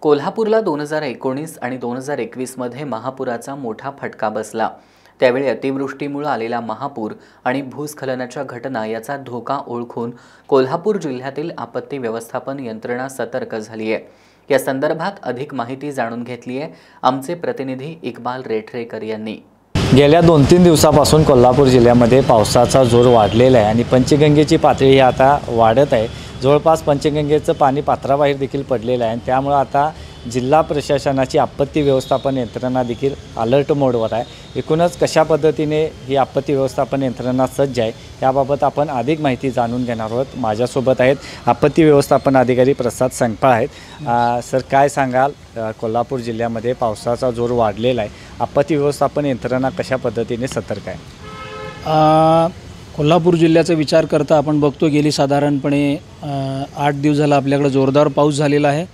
कोल्हापूरला 2019 आणि 2021 मध्ये महापुराचा मोठा फटका बसला। त्यावेळी अतिवृष्टीमुळे आलेला महापूर आणि भूस्खलनाच्या घटना याचा धोका ओळखून कोल्हापूर जिल्ह्यातील आपत्ती व्यवस्थापन यंत्रणा सतर्क झाली आहे। या संदर्भात अधिक माहिती जाणून घेतली आहे आमचे प्रतिनिधी इक्बाल रेठरेकर यांनी। गेल्या 2-3 दिवसापासून कोल्हापूर जिल्ह्यामध्ये पावसाचा जोर वाढलेला आहे आणि पंचगंगेची पातळी आता वाढत आहे। जवळपास पंचगंगेचं पाणी पात्राबाहेर देखील पडलेलं आहे। त्यामुळे आता जिल्हा प्रशासनाची आपत्ती व्यवस्थापन यंत्रणा देखील अलर्ट मोडवर आहे। एकूणच कशा पद्धतीने ही आपत्ती व्यवस्थापन यंत्रणा सज्ज आहे याबाबत आपण अधिक माहिती जाणून घेणार आहोत। माझ्यासोबत आहेत आपत्ती व्यवस्थापन अधिकारी प्रसाद संगपाळ आहेत। सर, काय सांगाल, कोल्हापूर जिल्ह्यामध्ये पावसाचा जोर वाढलेला आहे, आपत्ती व्यवस्थापन यंत्रणा कशा पद्धतीने सतर्क आहे? कोल्हापूर जिल्ह्याचा विचार करता आपण बघतो गेली साधारणपणे 8 दिवस झाला आपल्याकडे जोरदार पाऊस झालेला आहे।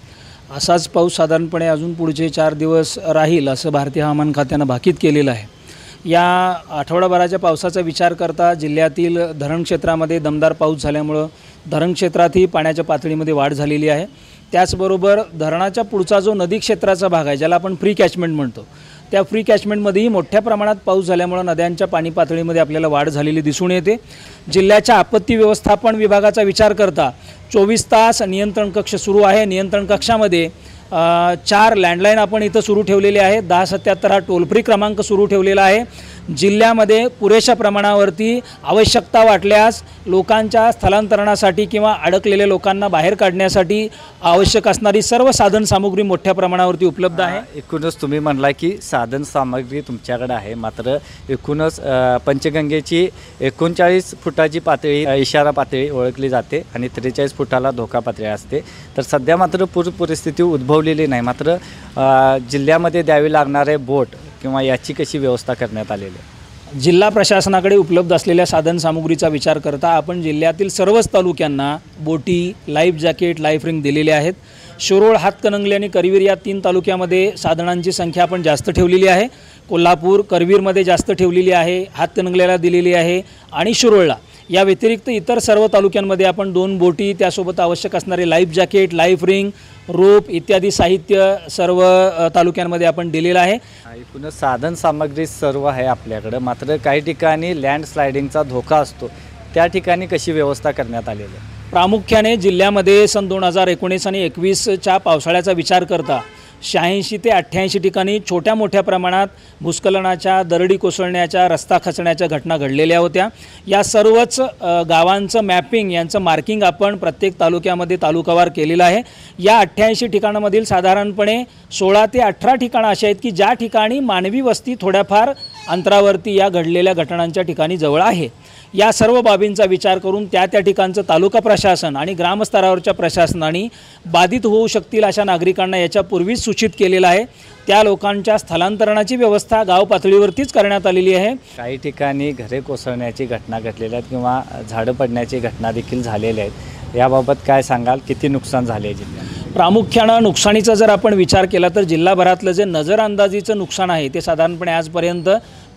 असाच पाऊस साधारणपणे अजून पुढचे 4 दिवस राहील असं भारतीय हवामान खात्यानं भाकीत केलेलं आहे। या आठवडाभराच्या पावसाचा विचार करता जिल्ह्यातील धरण क्षेत्रामध्ये दमदार पाऊस झाल्यामुळं धरण क्षेत्रातही पाण्याच्या पातळीमध्ये वाढ झालेली आहे। त्याचबरोबर धरणाच्या पुढचा जो नदी क्षेत्राचा भाग आहे ज्याला आपण प्री कॅचमेंट म्हणतो, त्या फ्री कॅचमेंटमध्येही मोठ्या प्रमाणात पाऊस झाल्यामुळे नद्यांच्या पाणी पातळीमध्ये आपल्याला वाढ झालेली दिसून येते। जिल्ह्याच्या आपत्ती व्यवस्थापन विभागाचा विचार करता 24 तास नियंत्रण कक्ष सुरू आहे। नियंत्रण कक्षामध्ये 4 लँडलाईन आपण इथं सुरू ठेवलेले आहे। 1077 हा टोल फ्री क्रमांक सुरू ठेवलेला आहे। जिल्ह्यामध्ये पुरेशा प्रमाणावरती आवश्यकता वाटल्यास लोकांच्या स्थलांतरणासाठी किंवा अडकलेल्या लोकांना बाहेर काढण्यासाठी आवश्यक असणारी सर्व साधन सामुग्री मोठ्या प्रमाणावरती उपलब्ध आहे। एकूणच तुम्ही म्हणला की साधन सामग्री तुमच्याकडे आहे, मात्र एकूणच पंचगंगेची 39 फुटाची पातळी इशारा पातळी ओळखली जाते आणि 43 फुटाला धोका पातळी असते। तर सध्या मात्र पूर परिस्थिती उद्भवलेली नाही, मात्र जिल्ह्यामध्ये द्यावी लागणारे बोट किंवा याची कशी व्यवस्था करण्यात आलेली आहे? जिल्हा प्रशासनाकडे उपलब्ध असलेल्या साधनसामुग्रीचा विचार करता आपण जिल्ह्यातील सर्वच तालुक्यांना बोटी, लाईफ जॅकेट, लाईफ रिंग दिलेले आहेत। शिरोळ, हातकणंगले आणि करवीर या 3 तालुक्यामध्ये साधनांची संख्या आपण जास्त ठेवलेली आहे। कोल्हापूर, करवीरमध्ये जास्त ठेवलेली आहे, हातकणंगल्याला दिलेली आहे आणि शिरोळला। या व्यतिरिक्त इतर सर्व तालुक्यांमध्ये आपण 2 बोटी, त्यासोबत आवश्यक असणारे लाईफ जॅकेट, लाईफ रिंग, रोप इत्यादी साहित्य सर्व तालुक्यांमध्ये आपण दिलेलं आहे। एकूणच साधन सामग्री सर्व आहे आपल्याकडे, मात्र काही ठिकाणी लँडस्लायडिंगचा धोका असतो, त्या ठिकाणी कशी व्यवस्था करण्यात आलेली आहे? प्रामुख्याने जिल्ह्यामध्ये सन 2019 आणि 21च्या पावसाळ्याचा विचार करता 86 ते 88 ठिकाणी छोट्या मोठ्या प्रमाणात भूस्खलनाच्या, दरडी कोसळण्याच्या, रस्ता खचण्याच्या घटना घडलेल्या होत्या। या सर्वच गावांचं मॅपिंग, यांचं मार्किंग आपण प्रत्येक तालुक्यामध्ये तालुकावार केलेलं आहे। या 88 ठिकाणांमधील साधारणपणे 16 ते 18 ठिकाणं अशी आहेत की ज्या ठिकाणी मानवी वस्ती थोड्याफार अंतरावरती या घडलेल्या घटनांच्या ठिकाणी जवळ आहे। या सर्व बाबींचा विचार करून त्या ठिकाणचं तालुका प्रशासन आणि ग्रामस्तरावरच्या प्रशासनाने बाधित होऊ शकतील अशा नागरिकांना याच्यापूर्वीच सूचित केलेलं आहे। त्या लोकांच्या स्थलांतरणाची व्यवस्था गाव पातळीवरतीच करण्यात आलेली आहे। काही ठिकाणी घरे कोसळण्याची घटना घडलेल्या आहेत किंवा झाडं पडण्याची घटना देखील झालेल्या आहेत, याबाबत काय सांगाल? किती नुकसान झाले जिल्ह्यात? प्रामुख्यानं नुकसानीचा जर आपण विचार केला तर जिल्हाभरातलं जे नजरअंदाजीचं नुकसान आहे ते साधारणपणे आजपर्यंत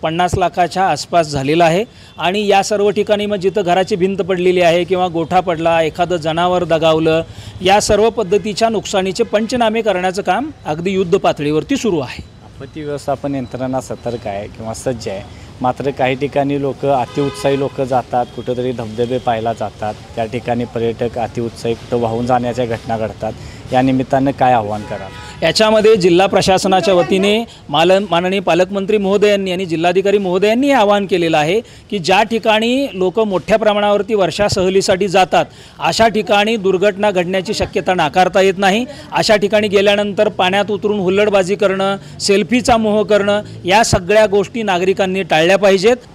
50 लाखाच्या आसपास झालेलं आहे। आणि या सर्व ठिकाणी मग जिथं घराची भिंत पडलेली आहे किंवा गोठा पडला, एखादं जनावर दगावलं, या सर्व पद्धतीच्या नुकसानीचे पंचनामे करण्याचं काम अगदी युद्ध पातळीवरती सुरू आहे। आपत्ती व्यवस्थापन यंत्रणा सतर्क आहे किंवा सज्ज आहे, मात्र काही ठिकाणी लोक अतिउत्साही लोक जातात, कुठंतरी धबधबे पाहायला जातात, त्या ठिकाणी पर्यटक अतिउत्साही कुठं वाहून जाण्याच्या घटना घडतात, या निमित्तानं काय आव्हान कराल? याच्यामध्ये जिल्हा प्रशासनाच्या वतीने माननीय पालकमंत्री महोदयांनी आणि जिल्हाधिकारी महोदयांनी हे आवाहन केलेलं आहे की ज्या ठिकाणी लोक मोठ्या प्रमाणावरती वर्षा सहलीसाठी जातात अशा ठिकाणी दुर्घटना घडण्याची शक्यता नाकारता येत नाही। अशा ठिकाणी गेल्यानंतर पाण्यात उतरून हुल्लडबाजी करणं, सेल्फीचा मोह करणं, या सगळ्या गोष्टी नागरिकांनी टाळल्या पाहिजेत।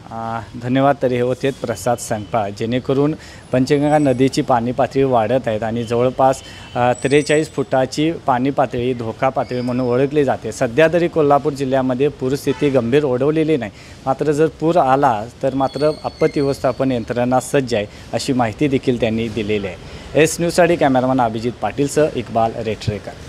धन्यवाद। तरी हे होते प्रसाद संगपाळ, जेणेकरून पंचगंगा नदीची पाणी पातळी वाढत आहेत आणि जवळपास 43 फुटाची पाणी पातळी धोका पातळी म्हणून ओळखली जाते। सध्या तरी कोल्हापूर जिल्ह्यामध्ये पूरस्थिती गंभीर ओढवलेली नाही, मात्र जर पूर आला तर मात्र आपत्ती व्यवस्थापन यंत्रणा सज्ज आहे अशी माहिती देखील त्यांनी दिलेली आहे। एस न्यूजसाठी कॅमेरामन अभिजित पाटीलसह इक्बाल रेठरेकर।